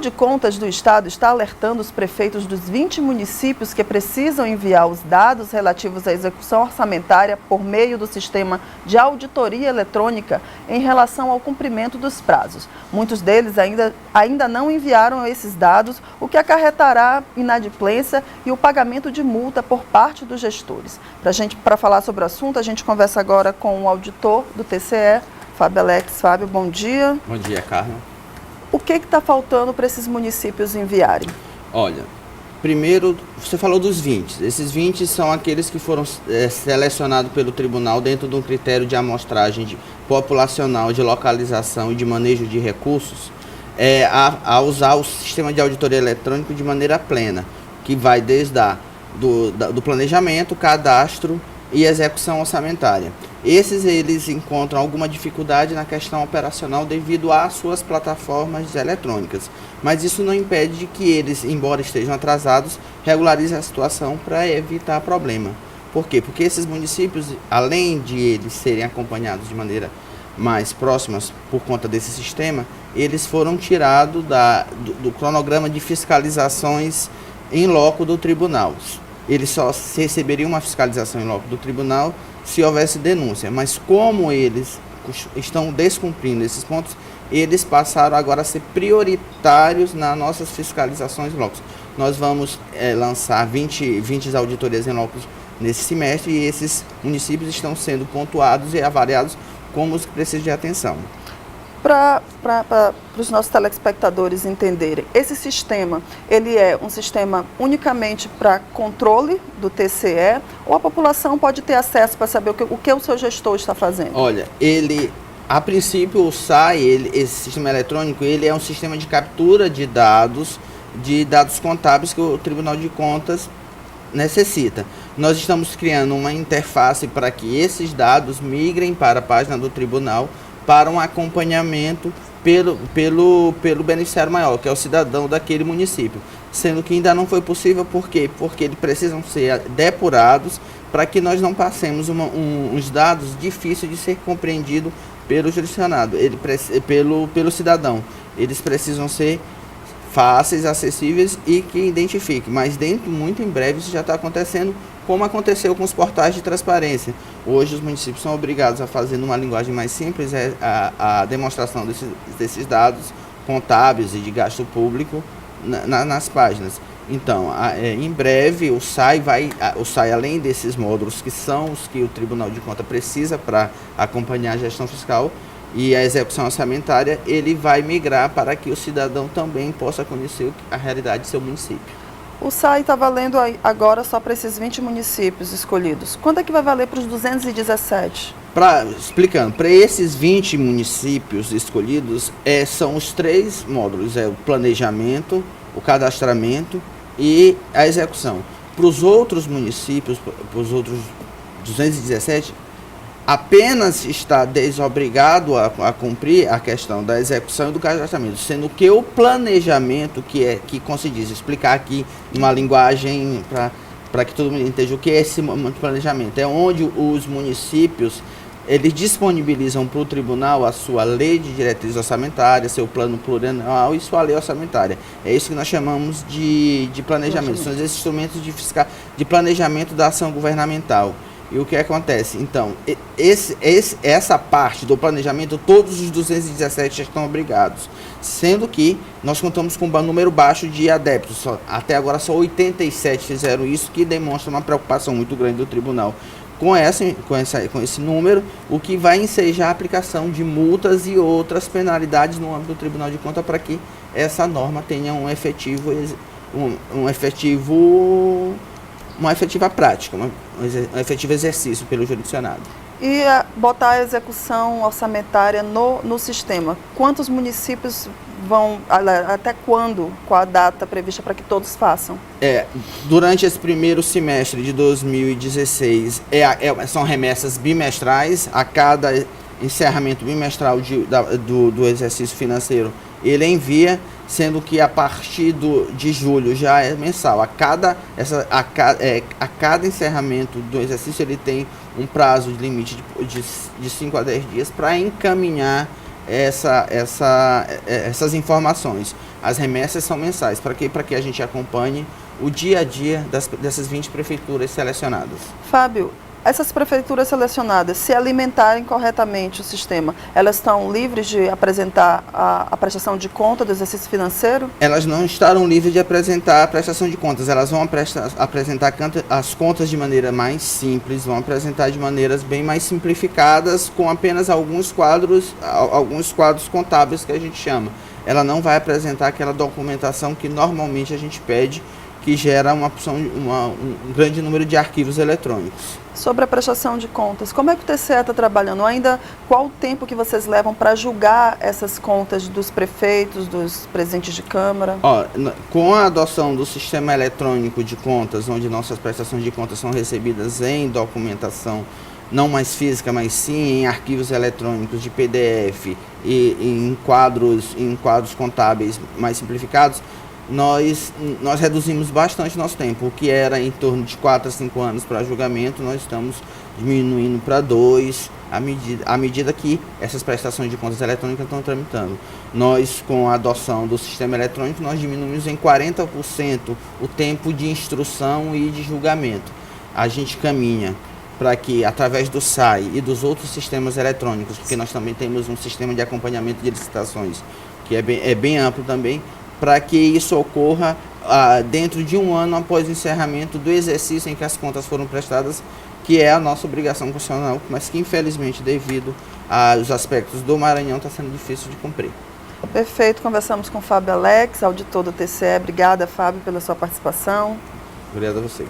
de Contas do Estado está alertando os prefeitos dos 20 municípios que precisam enviar os dados relativos à execução orçamentária por meio do sistema de auditoria eletrônica em relação ao cumprimento dos prazos. Muitos deles ainda não enviaram esses dados, o que acarretará inadimplência e o pagamento de multa por parte dos gestores. Para falar sobre o assunto, a gente conversa agora com o auditor do TCE, Fábio Alex. Fábio, bom dia. Bom dia, Carla. O que está faltando para esses municípios enviarem? Olha, primeiro, você falou dos 20. Esses 20 são aqueles que foram selecionados pelo tribunal dentro de um critério de amostragem populacional, de localização e de manejo de recursos, a usar o sistema de auditoria eletrônico de maneira plena, que vai desde do planejamento, cadastro e execução orçamentária. Eles encontram alguma dificuldade na questão operacional devido às suas plataformas eletrônicas, mas isso não impede de que eles, embora estejam atrasados, regularizem a situação para evitar problema. Por quê? Porque esses municípios, além de eles serem acompanhados de maneira mais próxima por conta desse sistema, eles foram tirados do cronograma de fiscalizações em loco do tribunal. Eles só receberiam uma fiscalização em loco do tribunal se houvesse denúncia, mas como eles estão descumprindo esses pontos, eles passaram agora a ser prioritários nas nossas fiscalizações em locos. Nós vamos lançar 20 auditorias em locos nesse semestre e esses municípios estão sendo pontuados e avaliados como os que precisam de atenção. Para os nossos telespectadores entenderem, esse sistema, ele é um sistema unicamente para controle do TCE ou a população pode ter acesso para saber o que o seu gestor está fazendo? Olha, a princípio o SAI, esse sistema eletrônico, ele é um sistema de captura de dados contábeis que o Tribunal de Contas necessita. Nós estamos criando uma interface para que esses dados migrem para a página do tribunal para um acompanhamento pelo beneficiário maior, que é o cidadão daquele município. Sendo que ainda não foi possível, por quê? Porque eles precisam ser depurados para que nós não passemos uns dados difíceis de ser compreendido pelo jurisdicionado, pelo cidadão. Eles precisam ser fáceis, acessíveis e que identifiquem. Mas muito em breve isso já está acontecendo, como aconteceu com os portais de transparência. Hoje os municípios são obrigados a fazer numa linguagem mais simples a demonstração desses dados contábeis e de gasto público nas páginas. Então, em breve o SAI além desses módulos que são os que o Tribunal de Contas precisa para acompanhar a gestão fiscal e a execução orçamentária, ele vai migrar para que o cidadão também possa conhecer a realidade do seu município. O SAI está valendo agora só para esses 20 municípios escolhidos. Quando é que vai valer para os 217? Explicando, para esses 20 municípios escolhidos, são os 3 módulos, o planejamento, o cadastramento e a execução. Para os outros municípios, para os outros 217, apenas está desobrigado a cumprir a questão da execução e do cadastramento, sendo que o planejamento, que consegui explicar aqui numa linguagem para que todo mundo entenda o que é esse planejamento, é onde os municípios eles disponibilizam para o tribunal a sua lei de diretriz orçamentária, seu plano plurianual e sua lei orçamentária. É isso que nós chamamos de planejamento, são esses instrumentos de planejamento da ação governamental. E o que acontece? Então, essa parte do planejamento, todos os 217 já estão obrigados. Sendo que nós contamos com um número baixo de adeptos. Até agora só 87 fizeram isso, que demonstra uma preocupação muito grande do tribunal com esse número, o que vai ensejar a aplicação de multas e outras penalidades no âmbito do Tribunal de Contas para que essa norma tenha uma efetiva prática, um efetivo exercício pelo jurisdicionado. E botar a execução orçamentária no sistema. Quantos municípios vão, até quando, qual a data prevista para que todos façam? Durante esse primeiro semestre de 2016, são remessas bimestrais, a cada encerramento bimestral do exercício financeiro, ele envia, sendo que a partir de julho já é mensal. A cada encerramento do exercício ele tem um prazo de limite de 5 a 10 dias para encaminhar essas informações. As remessas são mensais. Para quê? Para que a gente acompanhe o dia a dia dessas 20 prefeituras selecionadas. Fábio, essas prefeituras selecionadas, se alimentarem corretamente o sistema, elas estão livres de apresentar a prestação de conta do exercício financeiro? Elas não estarão livres de apresentar a prestação de contas. Elas vão apresentar as contas de maneira mais simples, vão apresentar de maneiras bem mais simplificadas, com apenas alguns quadros contábeis que a gente chama. Ela não vai apresentar aquela documentação que normalmente a gente pede, que gera um grande número de arquivos eletrônicos. Sobre a prestação de contas, como é que o TCE está trabalhando? Ainda qual o tempo que vocês levam para julgar essas contas dos prefeitos, dos presidentes de Câmara? Com a adoção do sistema eletrônico de contas, onde nossas prestações de contas são recebidas em documentação, não mais física, mas sim em arquivos eletrônicos de PDF e em quadros contábeis mais simplificados, nós reduzimos bastante nosso tempo. O que era em torno de 4 a 5 anos para julgamento, nós estamos diminuindo para 2, à medida que essas prestações de contas eletrônicas estão tramitando. Nós, com a adoção do sistema eletrônico, nós diminuímos em 40% o tempo de instrução e de julgamento. A gente caminha para que, através do SAI e dos outros sistemas eletrônicos, porque nós também temos um sistema de acompanhamento de licitações, que é bem amplo também, para que isso ocorra dentro de um ano após o encerramento do exercício em que as contas foram prestadas, que é a nossa obrigação constitucional, mas que, infelizmente, devido aos aspectos do Maranhão, está sendo difícil de cumprir. Perfeito, conversamos com o Fábio Alex, auditor do TCE. Obrigada, Fábio, pela sua participação. Obrigado a você.